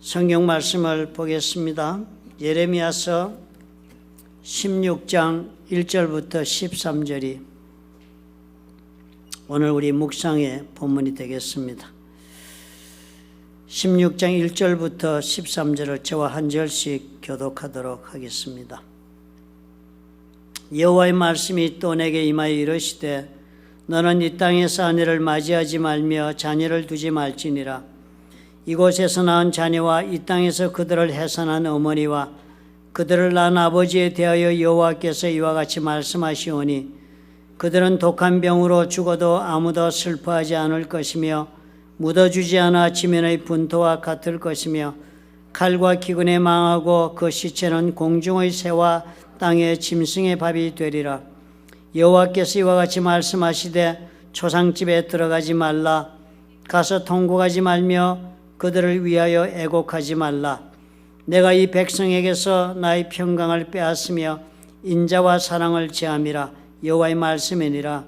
성경 말씀을 보겠습니다. 예레미야서 16장 1절부터 13절이 오늘 우리 묵상의 본문이 되겠습니다. 16장 1절부터 13절을 저와 한 절씩 교독하도록 하겠습니다. 여호와의 말씀이 또 내게 임하여 이르시되 너는 이 땅에서 아내를 맞이하지 말며 자녀를 두지 말지니라. 이곳에서 낳은 자녀와 이 땅에서 그들을 해산한 어머니와 그들을 낳은 아버지에 대하여 여호와께서 이와 같이 말씀하시오니 그들은 독한 병으로 죽어도 아무도 슬퍼하지 않을 것이며 묻어주지 않아 지면의 분토와 같을 것이며 칼과 기근에 망하고 그 시체는 공중의 새와 땅의 짐승의 밥이 되리라. 여호와께서 이와 같이 말씀하시되 초상집에 들어가지 말라. 가서 통곡하지 말며 그들을 위하여 애곡하지 말라. 내가 이 백성에게서 나의 평강을 빼앗으며 인자와 사랑을 제함이라. 여호와의 말씀이니라.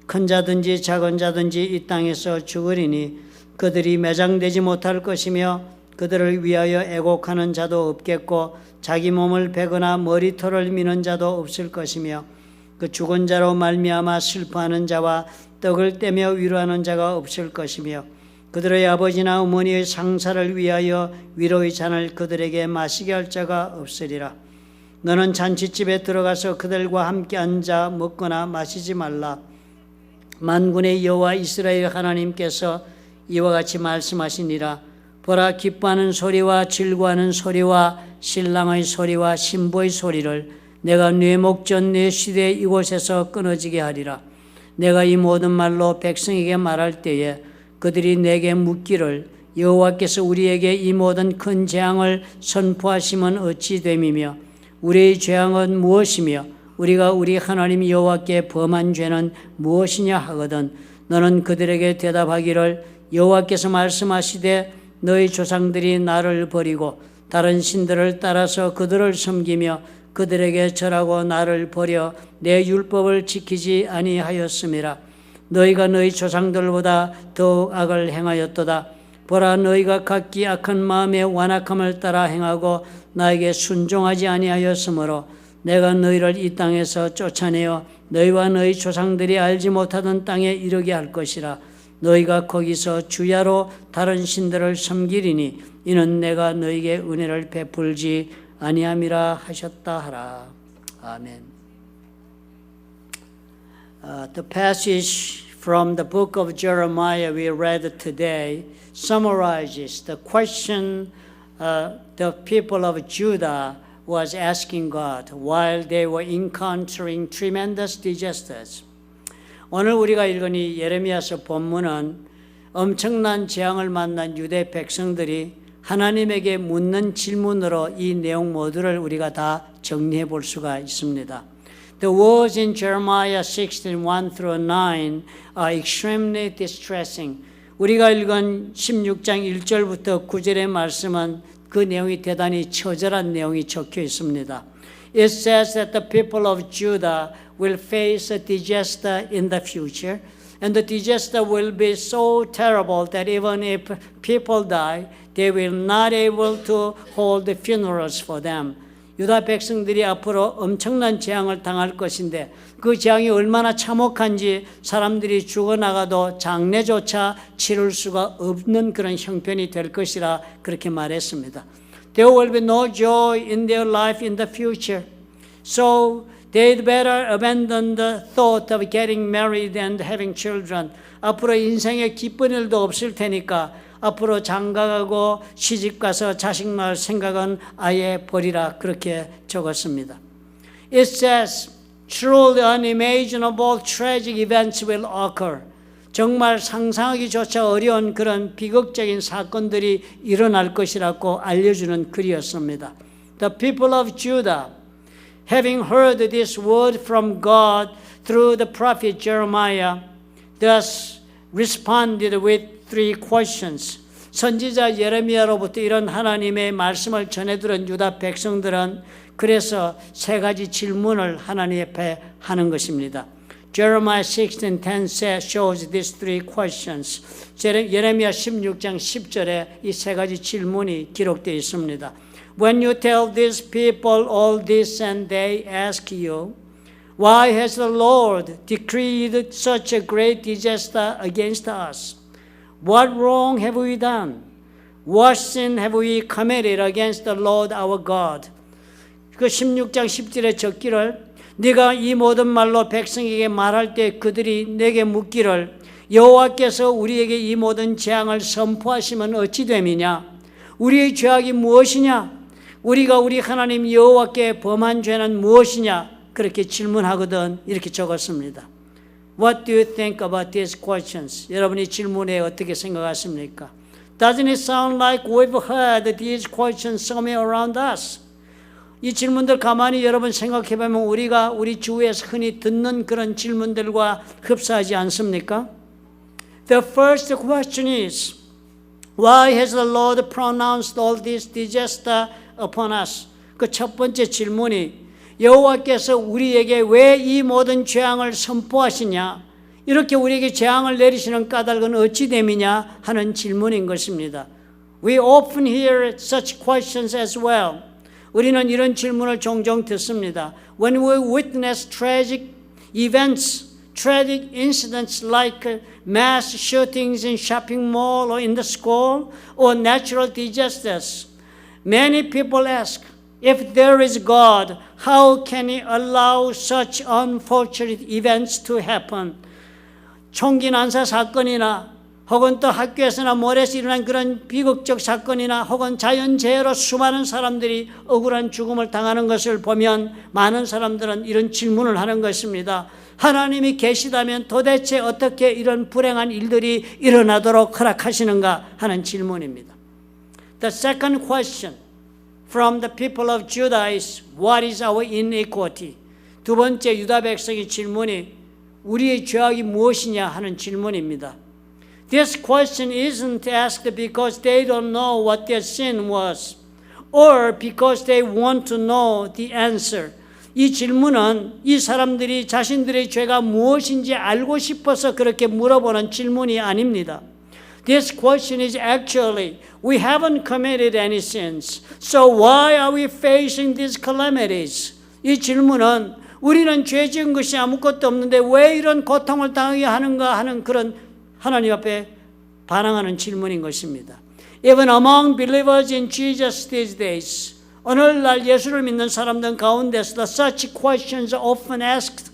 큰 자든지 작은 자든지 이 땅에서 죽으리니 그들이 매장되지 못할 것이며 그들을 위하여 애곡하는 자도 없겠고 자기 몸을 베거나 머리털을 미는 자도 없을 것이며 그 죽은 자로 말미암아 슬퍼하는 자와 떡을 떼며 위로하는 자가 없을 것이며 그들의 아버지나 어머니의 상사를 위하여 위로의 잔을 그들에게 마시게 할 자가 없으리라. 너는 잔치집에 들어가서 그들과 함께 앉아 먹거나 마시지 말라. 만군의 여호와 이스라엘 하나님께서 이와 같이 말씀하시니라. 보라, 기뻐하는 소리와 즐거워하는 소리와 신랑의 소리와 신부의 소리를 내가 네 목전 네 시대 이곳에서 끊어지게 하리라. 내가 이 모든 말로 백성에게 말할 때에 그들이 내게 묻기를 여호와께서 우리에게 이 모든 큰 재앙을 선포하시면 어찌 됨이며 우리의 재앙은 무엇이며 우리가 우리 하나님 여호와께 범한 죄는 무엇이냐 하거든 너는 그들에게 대답하기를 여호와께서 말씀하시되 너희 조상들이 나를 버리고 다른 신들을 따라서 그들을 섬기며 그들에게 절하고 나를 버려 내 율법을 지키지 아니하였음이라. 너희가 너희 조상들보다 더욱 악을 행하였도다. 보라, 너희가 각기 악한 마음의 완악함을 따라 행하고 나에게 순종하지 아니하였으므로 내가 너희를 이 땅에서 쫓아내어 너희와 너희 조상들이 알지 못하던 땅에 이르게 할 것이라. 너희가 거기서 주야로 다른 신들을 섬기리니 이는 내가 너희에게 은혜를 베풀지 아니함이라 하셨다 하라. 아멘. The passage from the book of Jeremiah we read today summarizes the question the people of Judah was asking God while they were encountering tremendous disasters. 오늘 우리가 읽은 이 예레미야서 본문은 엄청난 재앙을 만난 유대 백성들이 하나님에게 묻는 질문으로 이 내용 모두를 우리가 다 정리해 볼 수가 있습니다. The words in Jeremiah 16, 1-9 are extremely distressing. 우리가 읽은 16장 1절부터 9절의 말씀은 그 내용이 대단히 처절한 내용이 적혀 있습니다. It says that the people of Judah will face a disaster in the future, and the disaster will be so terrible that even if people die, they will not able to hold the funerals for them. 유다 백성들이 앞으로 엄청난 재앙을 당할 것인데 그 재앙이 얼마나 참혹한지 사람들이 죽어나가도 장례조차 치를 수가 없는 그런 형편이 될 것이라 그렇게 말했습니다. There will be no joy in their life in the future. So they'd better abandon the thought of getting married and having children. 앞으로 인생에 기쁜 일도 없을 테니까 앞으로 장가가고 시집가서 자식 낳을 생각은 아예 버리라 그렇게 적었습니다. It says, truly unimaginable tragic events will occur. 정말 상상하기조차 어려운 그런 비극적인 사건들이 일어날 것이라고 알려주는 글이었습니다. The people of Judah, having heard this word from God through the prophet Jeremiah, thus responded with three questions. 선지자 예레미야로부터 이런 하나님의 말씀을 전해들은 유다 백성들은 그래서 세 가지 질문을 하나님 앞에 하는 것입니다. Jeremiah 16:10 shows these three questions. 예레미야 16장 10절에 이 세 가지 질문이 기록되어 있습니다. When you tell these people all this and they ask you, why has the Lord decreed such a great disaster against us? What wrong have we done? What sin have we committed against the Lord our God? 그 16장 10절에 적기를 네가 이 모든 말로 백성에게 말할 때 그들이 내게 묻기를 여호와께서 우리에게 이 모든 재앙을 선포하시면 어찌 됨이냐? 우리의 죄악이 무엇이냐? 우리가 우리 하나님 여호와께 범한 죄는 무엇이냐? 그렇게 질문하거든. 이렇게 적었습니다. What do you think about these questions? 여러분이 질문에 어떻게 생각하십니까? Doesn't it sound like we've heard these questions somewhere around us? 이 질문들 가만히 여러분 생각해보면 우리가 우리 주위에서 흔히 듣는 그런 질문들과 흡사하지 않습니까? The first question is, why has the Lord pronounced all this disaster upon us? 그 첫 번째 질문이 여호와께서 우리에게 왜 이 모든 재앙을 선포하시냐? 이렇게 우리에게 재앙을 내리시는 까닭은 어찌 됨이냐 하는 질문인 것입니다. We often hear such questions as well. 우리는 이런 질문을 종종 듣습니다. When we witness tragic events, tragic incidents like mass shootings in shopping mall or in the school or natural disasters, many people ask, if there is God, how can He allow such unfortunate events to happen? 총기 난사 사건이나 혹은 또 학교에서나 몰에서 일어난 그런 비극적 사건이나 혹은 자연재해로 수많은 사람들이 억울한 죽음을 당하는 것을 보면 많은 사람들은 이런 질문을 하는 것입니다. 하나님이 계시다면 도대체 어떻게 이런 불행한 일들이 일어나도록 허락하시는가 하는 질문입니다. The second question from the people of Judah is, what is our iniquity? 두 번째 유다 백성의 질문이 우리의 죄악이 무엇이냐 하는 질문입니다. This question isn't asked because they don't know what their sin was or because they want to know the answer. 이 질문은 이 사람들이 자신들의 죄가 무엇인지 알고 싶어서 그렇게 물어보는 질문이 아닙니다. This question is actually, we haven't committed any sins, so why are we facing these calamities? 이 질문은 우리는 죄 지은 것이 아무것도 없는데 왜 이런 고통을 당하게 하는가 하는 그런 하나님 앞에 반항하는 질문인 것입니다. Even among believers in Jesus these days, 오늘날 예수를 믿는 사람들 가운데서도 such questions are often asked.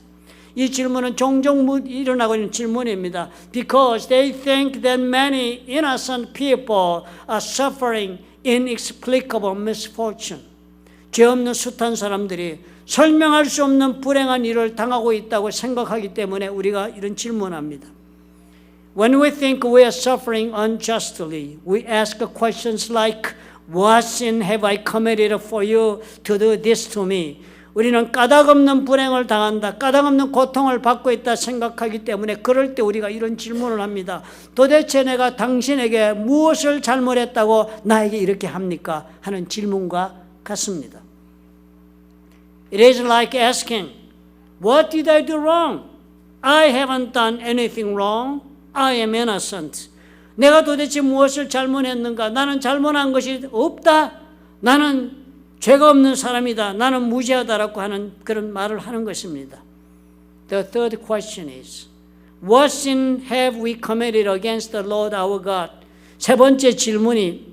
이 질문은 종종 일어나고 있는 질문입니다. Because they think that many innocent people are suffering inexplicable misfortune. 죄 없는 숱한 사람들이 설명할 수 없는 불행한 일을 당하고 있다고 생각하기 때문에 우리가 이런 질문합니다. When we think we are suffering unjustly, we ask questions like, what sin have I committed for you to do this to me? 우리는 까닭없는 불행을 당한다, 까닭없는 고통을 받고 있다 생각하기 때문에 그럴 때 우리가 이런 질문을 합니다. 도대체 내가 당신에게 무엇을 잘못했다고 나에게 이렇게 합니까? 하는 질문과 같습니다. It is like asking, what did I do wrong? I haven't done anything wrong. I am innocent. 내가 도대체 무엇을 잘못했는가? 나는 잘못한 것이 없다. 나는 죄가 없는 사람이다. 나는 무죄하다라고 하는 그런 말을 하는 것입니다. The third question is, what sin have we committed against the Lord our God? 세 번째 질문이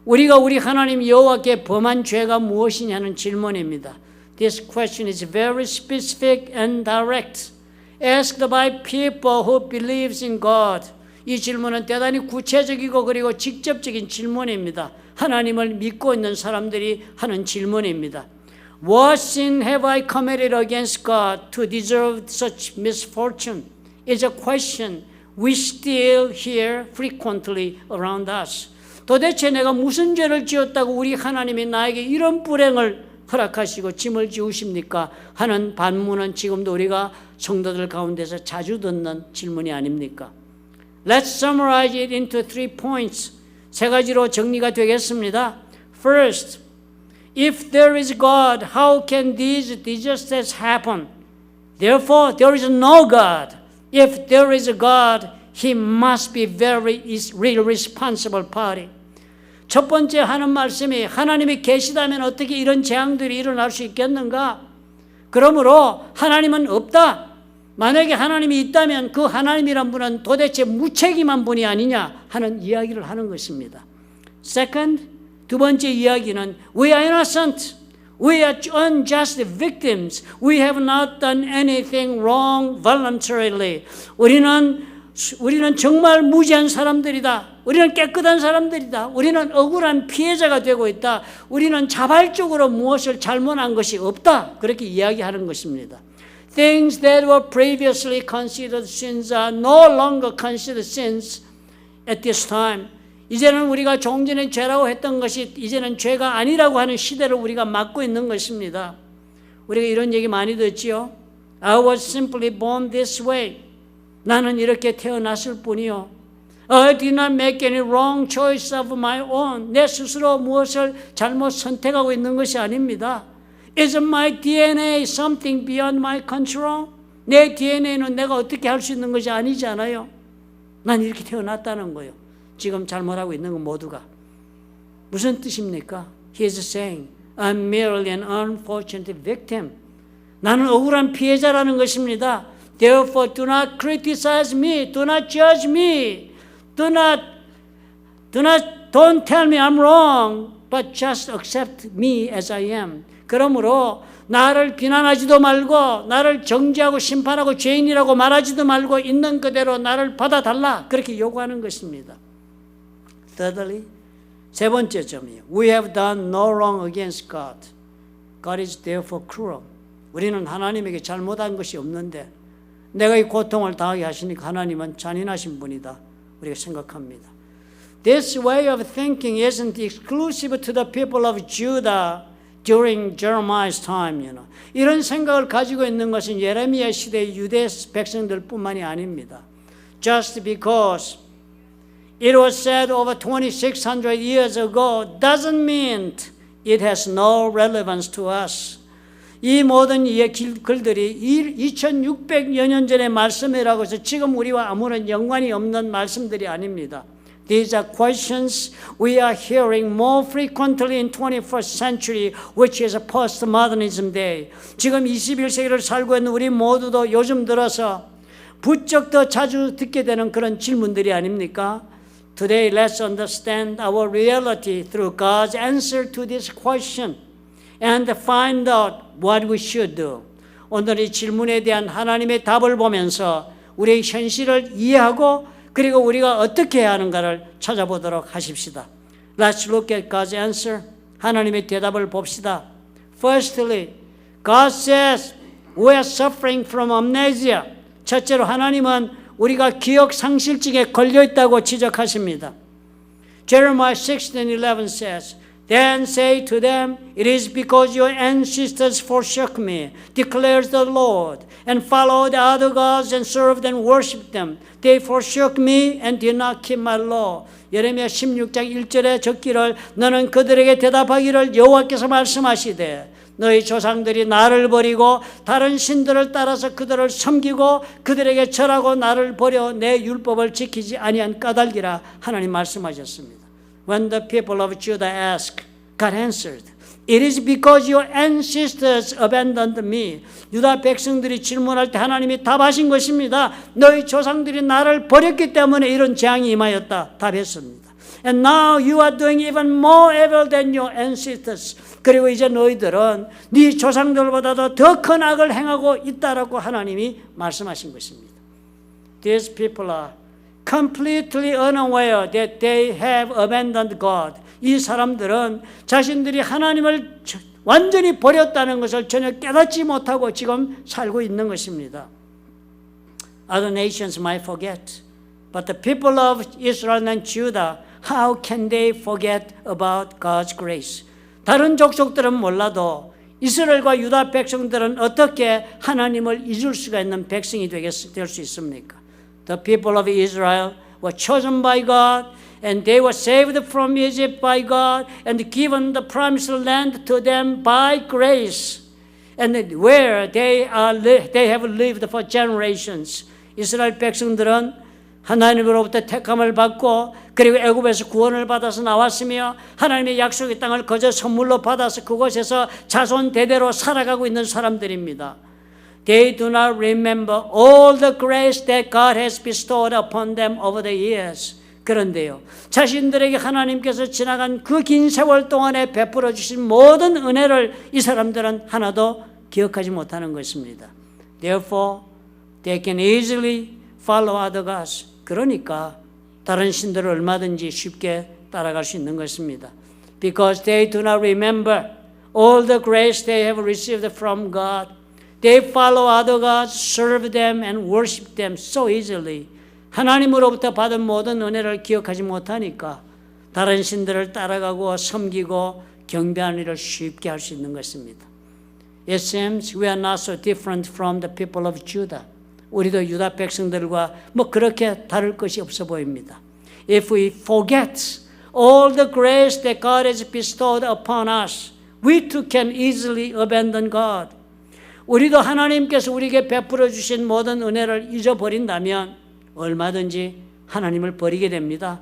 우리가 우리 하나님 여호와께 범한 죄가 무엇이냐는 질문입니다. This question is very specific and direct. Asked by people who believes in God. 이 질문은 대단히 구체적이고 그리고 직접적인 질문입니다. 하나님을 믿고 있는 사람들이 하는 질문입니다. What sin have I committed against God to deserve such misfortune? is a question we still hear frequently around us. 도대체 내가 무슨 죄를 지었다고 우리 하나님이 나에게 이런 불행을 허락하시고 짐을 지우십니까? 하는 반문은 지금도 우리가 성도들 가운데서 자주 듣는 질문이 아닙니까? Let's summarize it into 3 points. 세 가지로 정리가 되겠습니다. First, if there is God, how can these disasters happen? Therefore, there is no God. If there is a God, He must be very real responsible party. 첫 번째 하는 말씀이 하나님이 계시다면 어떻게 이런 재앙들이 일어날 수 있겠는가? 그러므로 하나님은 없다. 만약에 하나님이 있다면 그 하나님이란 분은 도대체 무책임한 분이 아니냐 하는 이야기를 하는 것입니다. Second, 두 번째 이야기는 We are innocent. We are unjust victims. We have not done anything wrong voluntarily. 우리는 정말 무지한 사람들이다. 우리는 깨끗한 사람들이다. 우리는 억울한 피해자가 되고 있다. 우리는 자발적으로 무엇을 잘못한 것이 없다. 그렇게 이야기하는 것입니다. Things that were previously considered sins are no longer considered sins at this time. 이제는 우리가 종전에 죄라고 했던 것이 이제는 죄가 아니라고 하는 시대를 우리가 맞고 있는 것입니다. 우리가 이런 얘기 많이 듣지요. I was simply born this way. 나는 이렇게 태어났을 뿐이요. I did not make any wrong choice of my own. 내 스스로 무엇을 잘못 선택하고 있는 것이 아닙니다. Isn't my DNA something beyond my control? 내 DNA는 내가 어떻게 할 수 있는 것이 아니잖아요. 난 이렇게 태어났다는 거예요. 지금 잘못하고 있는 건 모두가. 무슨 뜻입니까? He is saying, I'm merely an unfortunate victim. 나는 억울한 피해자라는 것입니다. Therefore, do not criticize me. Do not judge me. Don't tell me I'm wrong, but just accept me as I am. 그러므로 나를 비난하지도 말고 나를 정죄하고 심판하고 죄인이라고 말하지도 말고 있는 그대로 나를 받아달라. 그렇게 요구하는 것입니다. Thirdly, 세 번째 점이에요. We have done no wrong against God. God is therefore cruel. 우리는 하나님에게 잘못한 것이 없는데 내가 이 고통을 당하게 하시니까 하나님은 잔인하신 분이다. 우리가 생각합니다. This way of thinking isn't exclusive to the people of Judah during Jeremiah's time. 이런 생각을 가지고 있는 것은 예레미야 시대의 유대 백성들뿐만이 아닙니다. Just because it was said over 2600 years ago doesn't mean it has no relevance to us. 이 모든 글들이 2600여 년 전의 말씀이라고 해서 지금 우리와 아무런 연관이 없는 말씀들이 아닙니다. These are questions we are hearing more frequently in 21st century, which is a postmodernism day. 지금 21세기를 살고 있는 우리 모두도 요즘 들어서 부쩍 더 자주 듣게 되는 그런 질문들이 아닙니까? Today, let's understand our reality through God's answer to this question and find out what we should do. 오늘 이 질문에 대한 하나님의 답을 보면서 우리의 현실을 이해하고 그리고 우리가 어떻게 해야 하는가를 찾아보도록 하십시다. Let's look at God's answer. 하나님의 대답을 봅시다. Firstly, God says we are suffering from amnesia. 첫째로 하나님은 우리가 기억 상실증에 걸려 있다고 지적하십니다. Jeremiah 16:11 says, Then say to them, it is because your ancestors forsook me, declares the Lord, and followed other gods and served and worshipped them. They forsook me and did not keep my law. 예레미야 16장 1절에 적기를 너는 그들에게 대답하기를 여호와께서 말씀하시되 너희 조상들이 나를 버리고 다른 신들을 따라서 그들을 섬기고 그들에게 절하고 나를 버려 내 율법을 지키지 아니한 까닭이라 하나님 말씀하셨습니다. When the people of Judah asked, God answered, It is because your ancestors abandoned me. 유다 백성들이 질문할 때 하나님이 답하신 것입니다. 너희 조상들이 나를 버렸기 때문에 이런 재앙이 임하였다. 답했습니다. And now you are doing even more evil than your ancestors. 그리고 이제 너희들은 네 조상들보다도 더 큰 악을 행하고 있다라고 하나님이 말씀하신 것입니다. These people are completely unaware that they have abandoned God. 이 사람들은 자신들이 하나님을 완전히 버렸다는 것을 전혀 깨닫지 못하고 지금 살고 있는 것입니다. Other nations might forget, but the people of Israel and Judah, how can they forget about God's grace? 다른 족속들은 몰라도 이스라엘과 유다 백성들은 어떻게 하나님을 잊을 수가 있는 백성이 될 수 있습니까? The people of Israel were chosen by God, and they were saved from Egypt by God, and given the promised land to them by grace. and where they have lived for generations. 이스라엘 백성들은 하나님으로부터 택함을 받고 그리고 애굽에서 구원을 받아서 나왔으며 하나님의 약속의 땅을 거저 선물로 받아서 그곳에서 자손 대대로 살아가고 있는 사람들입니다. They do not remember all the grace that God has bestowed upon them over the years. 그런데요, 자신들에게 하나님께서 지나간 그 긴 세월 동안에 베풀어 주신 모든 은혜를 이 사람들은 하나도 기억하지 못하는 것입니다. Therefore, they can easily follow other gods. 그러니까 다른 신들을 얼마든지 쉽게 따라갈 수 있는 것입니다. Because they do not remember all the grace they have received from God. They follow other gods, serve them and worship them so easily. 하나님으로부터 받은 모든 은혜를 기억하지 못하니까 다른 신들을 따라가고 섬기고 경배하는 일을 쉽게 할 수 있는 것입니다. It seems we are not so different from the people of Judah. 우리도 유다 백성들과 그렇게 다를 것이 없어 보입니다. If we forget all the grace that God has bestowed upon us, we too can easily abandon God. 우리도 하나님께서 우리에게 베풀어 주신 모든 은혜를 잊어버린다면 얼마든지 하나님을 버리게 됩니다.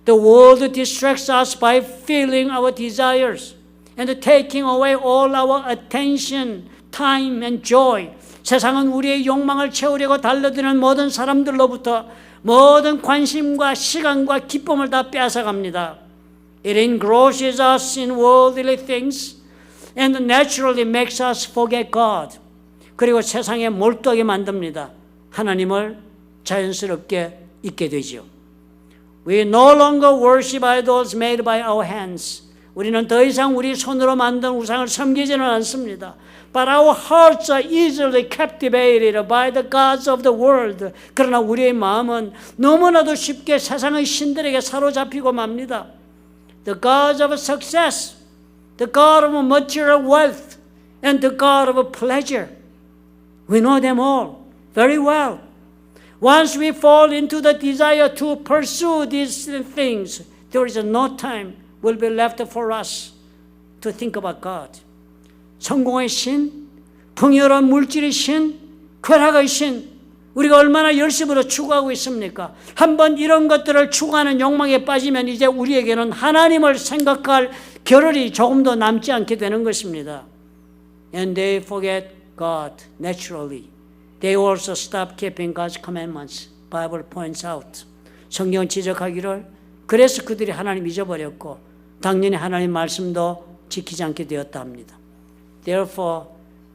The world distracts us by filling our desires and taking away all our attention, time and joy. 세상은 우리의 욕망을 채우려고 달려드는 모든 사람들로부터 모든 관심과 시간과 기쁨을 다 빼앗아갑니다. It engrosses us in worldly things and naturally makes us forget God. 그리고 세상에 몰두하게 만듭니다. 하나님을 자연스럽게 잊게 되죠. We no longer worship idols made by our hands. 우리는 더 이상 우리 손으로 만든 우상을 섬기지는 않습니다. But our hearts are easily captivated by the gods of the world. 그러나 우리의 마음은 너무나도 쉽게 세상의 신들에게 사로잡히고 맙니다. The gods of success, the god of material wealth, and the god of pleasure. We know them all very well. Once we fall into the desire to pursue these things, there is no time will be left for us to think about God. 성공의 신, 풍요로운 물질의 신, 쾌락의 신, 우리가 얼마나 열심으로 추구하고 있습니까? 한번 이런 것들을 추구하는 욕망에 빠지면 이제 우리에게는 하나님을 생각할 겨를이 조금도 남지 않게 되는 것입니다. And they forget God naturally. They also stop keeping God's commandments. Bible points out. 성경은 지적하기를 그래서 그들이 하나님 잊어버렸고 당연히 하나님 말씀도 지키지 않게 되었다 합니다. Therefore,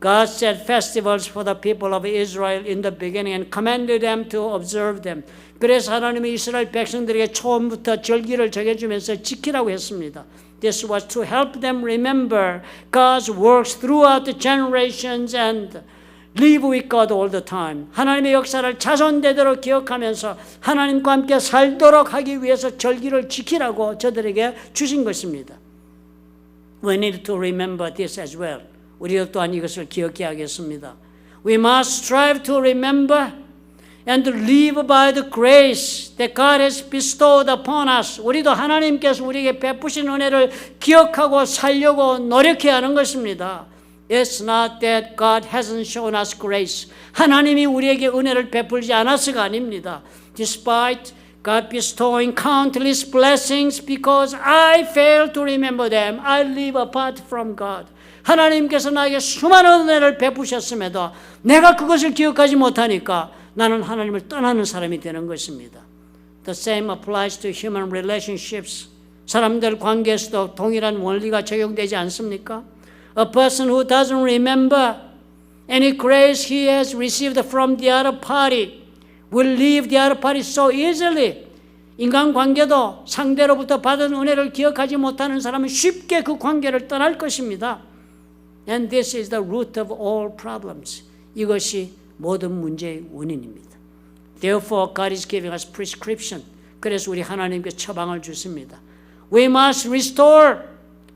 God set festivals for the people of Israel in the beginning and commanded them to observe them. 그래서 하나님이 이스라엘 백성들에게 처음부터 절기를 정해주면서 지키라고 했습니다. This was to help them remember God's works throughout the generations and live with God all the time. 하나님의 역사를 자손대대로 기억하면서 하나님과 함께 살도록 하기 위해서 절기를 지키라고 저들에게 주신 것입니다. We need to remember this as well. 우리도 또한 이것을 기억해야 하겠습니다. We must strive to remember and live by the grace that God has bestowed upon us. 우리도 하나님께서 우리에게 베푸신 은혜를 기억하고 살려고 노력해야 하는 것입니다. It's not that God hasn't shown us grace. 하나님이 우리에게 은혜를 베풀지 않아서가 아닙니다. Despite God bestowing countless blessings because I fail to remember them, I live apart from God. 하나님께서 나에게 수많은 은혜를 베푸셨음에도 내가 그것을 기억하지 못하니까 나는 하나님을 떠나는 사람이 되는 것입니다. The same applies to human relationships. 사람들 관계에서도 동일한 원리가 적용되지 않습니까? A person who doesn't remember any grace he has received from the other party will leave the other party so easily. 인간관계도 상대로부터 받은 은혜를 기억하지 못하는 사람은 쉽게 그 관계를 떠날 것입니다. And this is the root of all problems. 이것이 모든 문제의 원인입니다. Therefore, God is giving us prescription. 그래서 우리 하나님께 처방을 주십니다. We must restore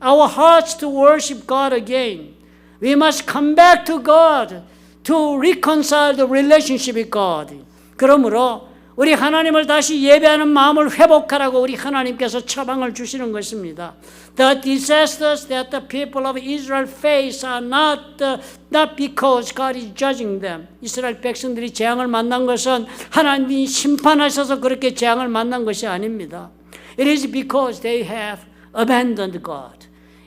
our hearts to worship God again. We must come back to God to reconcile the relationship with God. 그러므로 우리 하나님을 다시 예배하는 마음을 회복하라고 우리 하나님께서 처방을 주시는 것입니다. The disasters that the people of Israel face are not because God is judging them. 이스라엘 백성들이 재앙을 만난 것은 하나님이 심판하셔서 그렇게 재앙을 만난 것이 아닙니다. It is because they have abandoned God.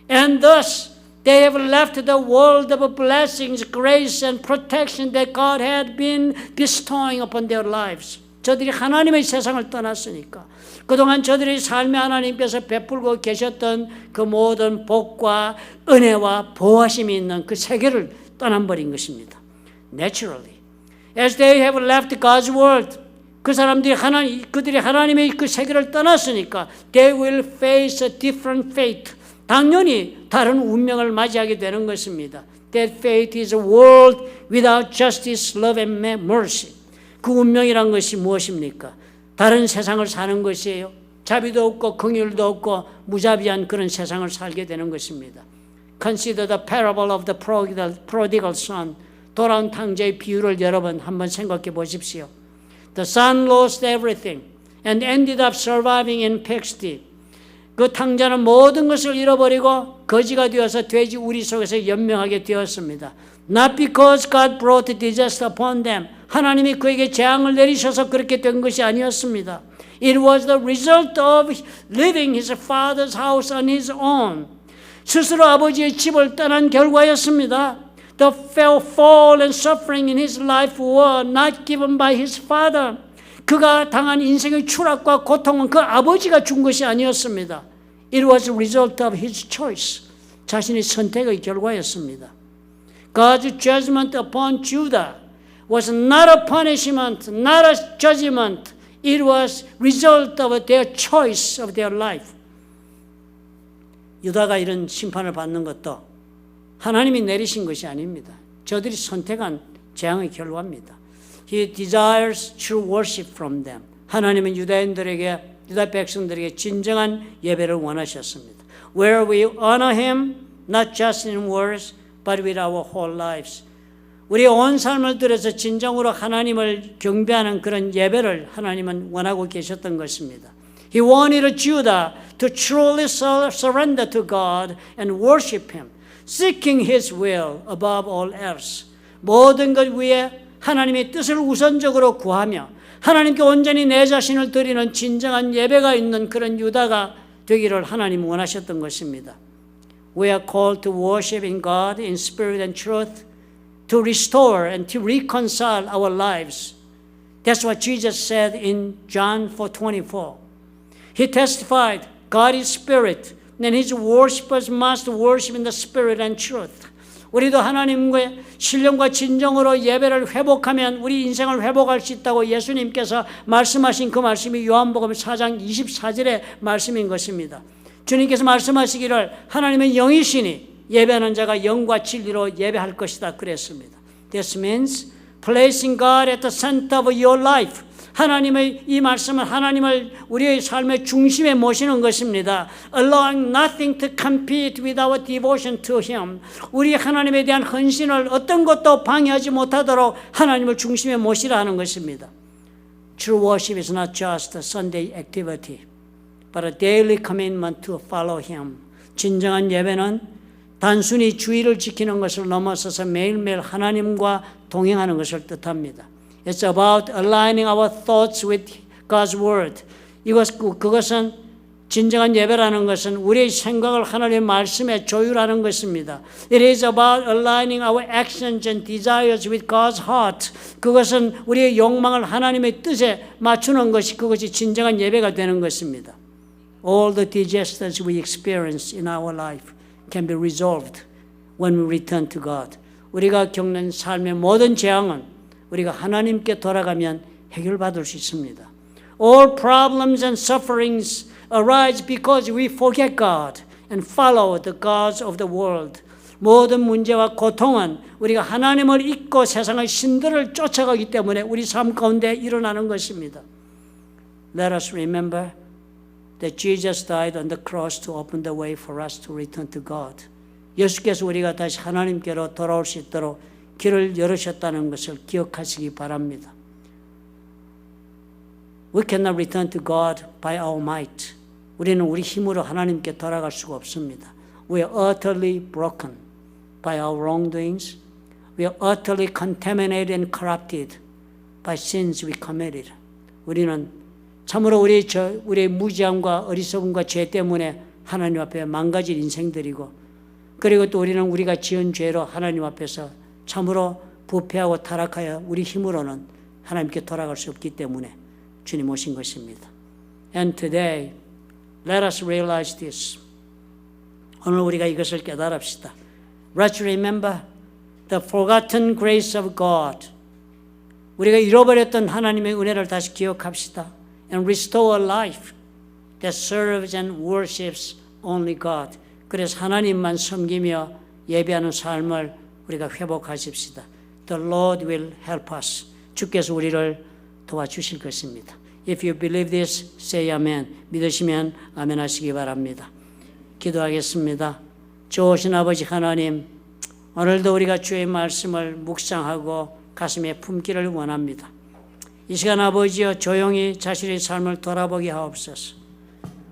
And thus they have left the world of blessings, grace and protection that God had been bestowing upon their lives. 저들이 하나님의 세상을 떠났으니까 그동안 저들의 삶에 하나님께서 베풀고 계셨던 그 모든 복과 은혜와 보호하심이 있는 그 세계를 떠나버린 것입니다. Naturally, as they have left God's world, 그 사람들이 그들이 하나님의 그 세계를 떠났으니까 they will face a different fate. 당연히 다른 운명을 맞이하게 되는 것입니다. That fate is a world without justice, love and mercy. 그 운명이란 것이 무엇입니까? 다른 세상을 사는 것이에요. 자비도 없고 긍휼도 없고 무자비한 그런 세상을 살게 되는 것입니다. Consider the parable of the prodigal son. 돌아온 탕자의 비유를 여러분 한번 생각해 보십시오. The son lost everything and ended up surviving in pigsty. 그 탕자는 모든 것을 잃어버리고 거지가 되어서 돼지 우리 속에서 연명하게 되었습니다. Not because God brought disaster upon them. 하나님이 그에게 재앙을 내리셔서 그렇게 된 것이 아니었습니다. It was the result of leaving his father's house on his own. 스스로 아버지의 집을 떠난 결과였습니다. The fall and suffering in his life were not given by his father. 그가 당한 인생의 추락과 고통은 그 아버지가 준 것이 아니었습니다. It was a result of his choice. 자신의 선택의 결과였습니다. God's judgment upon Judah was not a punishment, not a judgment. It was result of their choice of their life. 유다가 이런 심판을 받는 것도 하나님이 내리신 것이 아닙니다. 저들이 선택한 재앙의 결과입니다. He desires true worship from them. 하나님은 유다 백성들에게 진정한 예배를 원하셨습니다. Where we honor Him, not just in words, but with our whole lives. 우리의 온 삶을 들여서 진정으로 하나님을 경배하는 그런 예배를 하나님은 원하고 계셨던 것입니다. He wanted Judah to truly surrender to God and worship Him, seeking His will above all else. 모든 것 위에 하나님의 뜻을 우선적으로 구하며 하나님께 온전히 내 자신을 드리는 진정한 예배가 있는 그런 유다가 되기를 하나님 원하셨던 것입니다. We are called to worship in God in spirit and truth, to restore and to reconcile our lives. That's what Jesus said in John 4:24. He testified, God is spirit, and His worshippers must worship in the spirit and truth. 우리도 하나님과의 신령과 진정으로 예배를 회복하면 우리 인생을 회복할 수 있다고 예수님께서 말씀하신 그 말씀이 요한복음 4장 24절의 말씀인 것입니다. 주님께서 말씀하시기를 하나님은 영이시니 예배하는 자가 영과 진리로 예배할 것이다 그랬습니다. This means placing God at the center of your life. 하나님의 이 말씀은 하나님을 우리의 삶의 중심에 모시는 것입니다. Allowing nothing to compete with our devotion to Him. 우리 하나님에 대한 헌신을 어떤 것도 방해하지 못하도록 하나님을 중심에 모시라 하는 것입니다. True worship is not just a Sunday activity, but a daily commitment to follow Him. 진정한 예배는 단순히 주의를 지키는 것을 넘어서서 매일매일 하나님과 동행하는 것을 뜻합니다. It's about aligning our thoughts with God's Word. 그것은 진정한 예배라는 것은 우리의 생각을 하나님의 말씀에 조율하는 것입니다. It is about aligning our actions and desires with God's heart. 그것은 우리의 욕망을 하나님의 뜻에 맞추는 것이 그것이 진정한 예배가 되는 것입니다. All the disasters we experience in our life can be resolved when we return to God. 우리가 겪는 삶의 모든 재앙은 우리가 하나님께 돌아가면 해결받을 수 있습니다. All problems and sufferings arise because we forget God and follow the gods of the world. 모든 문제와 고통은 우리가 하나님을 잊고 세상의 신들을 쫓아가기 때문에 우리 삶 가운데 일어나는 것입니다. Let us remember that Jesus died on the cross to open the way for us to return to God. 예수께서 우리가 다시 하나님께로 돌아올 수 있도록 길을 열으셨다는 것을 기억하시기 바랍니다. We cannot return to God by our might. 우리는 우리 힘으로 하나님께 돌아갈 수가 없습니다. We are utterly broken by our wrongdoings. We are utterly contaminated and corrupted by sins we committed. 우리는 참으로 우리의 무지함과 어리석음과 죄 때문에 하나님 앞에 망가질 인생들이고, 그리고 또 우리는 우리가 지은 죄로 하나님 앞에서 참으로 부패하고 타락하여 우리 힘으로는 하나님께 돌아갈 수 없기 때문에 주님 오신 것입니다. And today, let us realize this. 오늘 우리가 이것을 깨달읍시다. Let's remember the forgotten grace of God. 우리가 잃어버렸던 하나님의 은혜를 다시 기억합시다. And restore a life that serves and worships only God. 그래서 하나님만 섬기며 예배하는 삶을 우리가 회복하십시다. The Lord will help us. 주께서 우리를 도와주실 것입니다. If you believe this, say amen. 믿으시면 아멘 하시기 바랍니다. 기도하겠습니다. 좋으신 아버지 하나님, 오늘도 우리가 주의 말씀을 묵상하고 가슴에 품기를 원합니다. 이 시간 아버지여 조용히 자신의 삶을 돌아보게 하옵소서.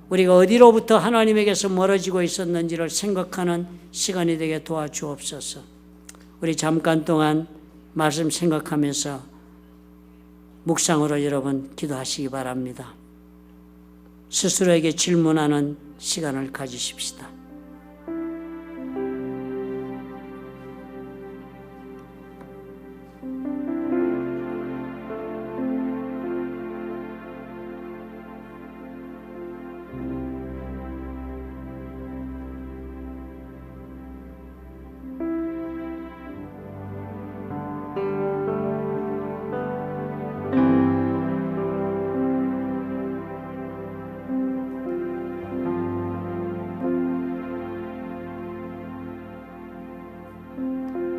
우리가 어디로부터 하나님에게서 멀어지고 있었는지를 생각하는 시간이 되게 도와주옵소서. 우리 잠깐 동안 말씀 생각하면서 묵상으로 여러분 기도하시기 바랍니다. 스스로에게 질문하는 시간을 가지십시다.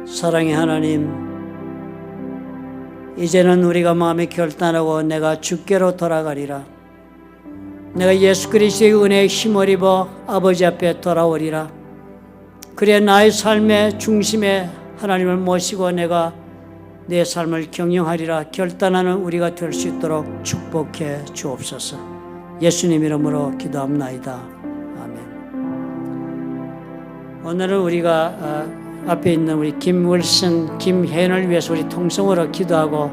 사랑의 하나님, 이제는 우리가 마음에 결단하고 내가 주께로 돌아가리라. 내가 예수 그리스도의 은혜에 힘을 입어 아버지 앞에 돌아오리라. 그래 나의 삶의 중심에 하나님을 모시고 내가 내 삶을 경영하리라 결단하는 우리가 될 수 있도록 축복해 주옵소서. 예수님 이름으로 기도합나이다. 아멘. 오늘은 우리가 앞에 있는 우리 김wilson, 김혜연을 위해서 우리 통성으로 기도하고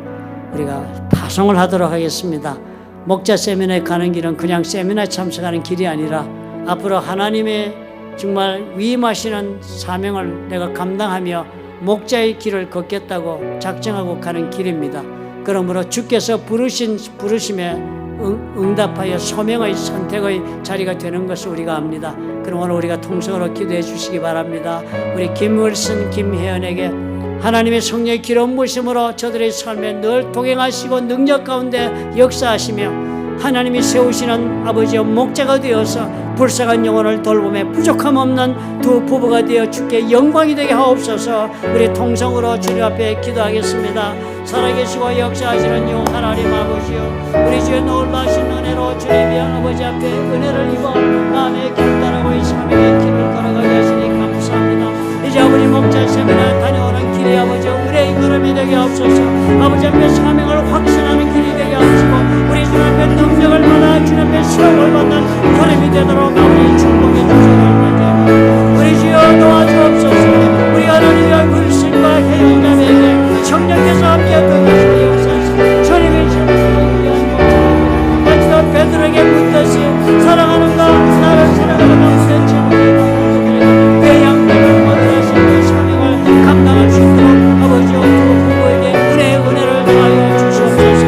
우리가 파송을 하도록 하겠습니다. 목자 세미나에 가는 길은 그냥 세미나에 참석하는 길이 아니라 앞으로 하나님의 정말 위임하시는 사명을 내가 감당하며 목자의 길을 걷겠다고 작정하고 가는 길입니다. 그러므로 주께서 부르심에 응답하여 소명의 선택의 자리가 되는 것을 우리가 압니다. 그럼 오늘 우리가 통성으로 기도해 주시기 바랍니다. 우리 김wilson, 김혜연에게 하나님의 성령의 기름 부으심으로 저들의 삶에 늘 동행하시고 능력 가운데 역사하시며 하나님이 세우시는 아버지의 목자가 되어서 불쌍한 영혼을 돌봄에 부족함 없는 두 부부가 되어 주께 영광이 되게 하옵소서. 우리 통성으로 주님 앞에 기도하겠습니다. 살아계시고 역사하시는 영 하나님 아버지여, 우리 주의 놀라신 은혜로 주님의 아버지 앞에 은혜를 입어 마음에 결단하고 이 삶의 길을 걸어가게 하시니 감사합니다. 이제 아버지 목자 세미나 다녀오는 길이 아버지 의뢰의 걸음이 되게 하옵소서. 아버지 앞에 사명을 확신하는 길이 되게 하옵시고 우리 주님 앞에 능력을 받아 주님 앞에 수용을 받는 걸음이 되도록 아버지 축복해 주시옵소서. 우리 주여 도와주옵소서. 우리 하나님의 wilson과 혜연자매에게 성령께서 함께 동행하시고 역사하시고 주님의 성령을 위한 것 마치도 베드로에게 묻듯이 사랑하는가 나를 사랑하는 남편 제목에 내 양심을 모두하시고 사명을 감당할 수 있도록 아버지와 부부에게 은혜를 더하여 주시옵소서.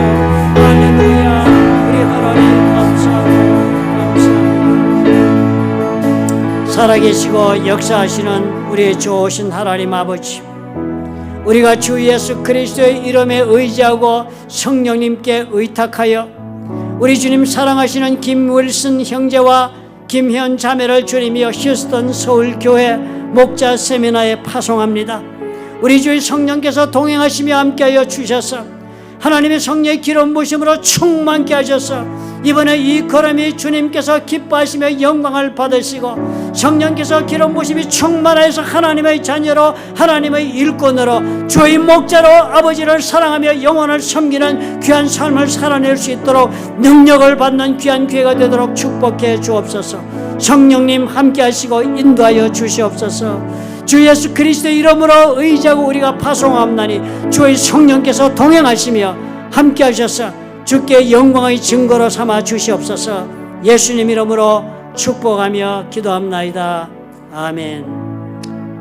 할렐루야. 우리 하나님 감사합니다. 살아계시고 역사하시는 우리 좋으신 하나님 아버지, 우리가 주 예수 그리스도의 이름에 의지하고 성령님께 의탁하여 우리 주님 사랑하시는 김wilson 형제와 김현 자매를 주님이여 휴스턴 서울교회 목자 세미나에 파송합니다. 우리 주의 성령께서 동행하시며 함께하여 주셔서 하나님의 성령의 기름 부으심으로 충만케 하셔서 이번에 이 걸음이 주님께서 기뻐하시며 영광을 받으시고 성령께서 기름 부심이 충만해서 하나님의 자녀로 하나님의 일꾼으로 주의 목자로 아버지를 사랑하며 영혼을 섬기는 귀한 삶을 살아낼 수 있도록 능력을 받는 귀한 기회가 되도록 축복해 주옵소서. 성령님 함께 하시고 인도하여 주시옵소서. 주 예수 그리스도의 이름으로 의지하고 우리가 파송하옵나니 주의 성령께서 동행하시며 함께 하셔서 주께 영광의 증거로 삼아 주시옵소서. 예수님 이름으로 축복하며 기도합나이다. 아멘.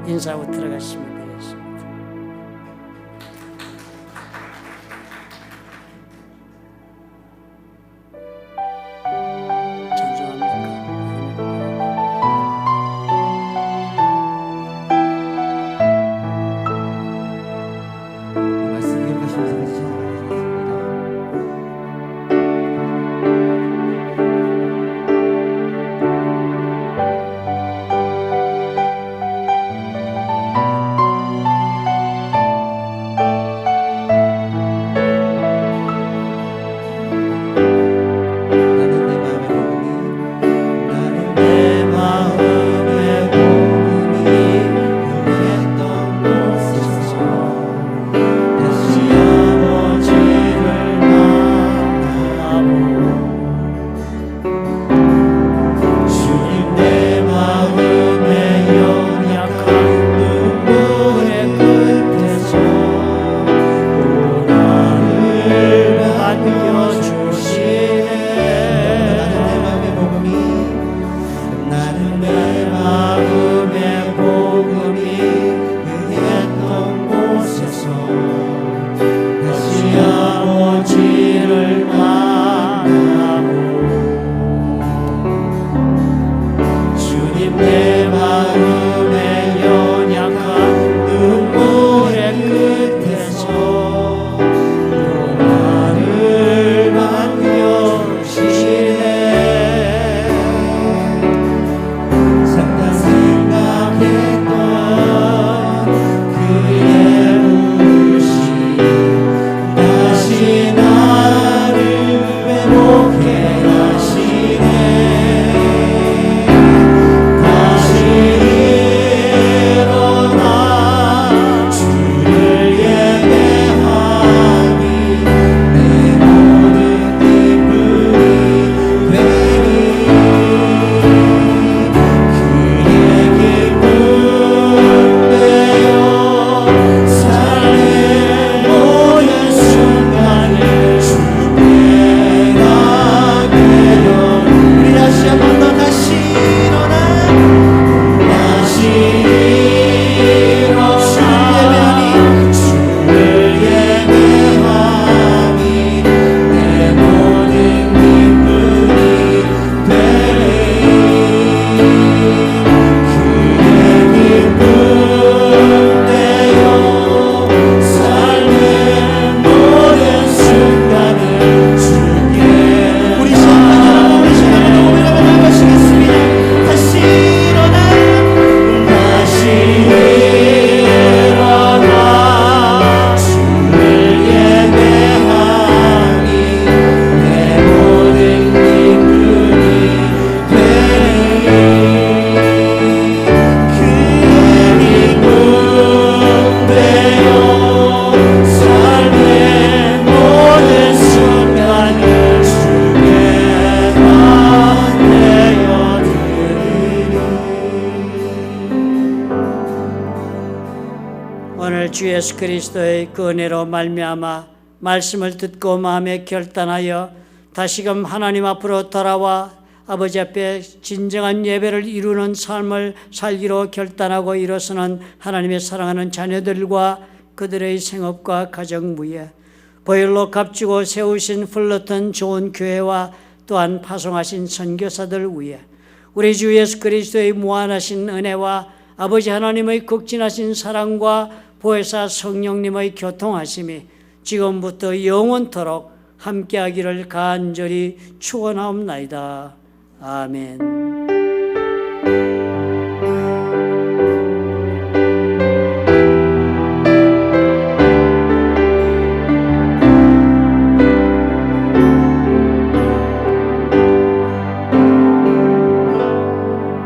인사하고 들어가시면 되겠습니다. 주 예수 그리스도의 그 은혜로 말미암아 말씀을 듣고 마음에 결단하여 다시금 하나님 앞으로 돌아와 아버지 앞에 진정한 예배를 이루는 삶을 살기로 결단하고 일어서는 하나님의 사랑하는 자녀들과 그들의 생업과 가정부에 보혈로 값주고 세우신 플러튼 좋은 교회와 또한 파송하신 선교사들 위에 우리 주 예수 그리스도의 무한하신 은혜와 아버지 하나님의 극진하신 사랑과 보혜사 성령님의 교통하심이 지금부터 영원토록 함께하기를 간절히 축원하옵나이다. 아멘.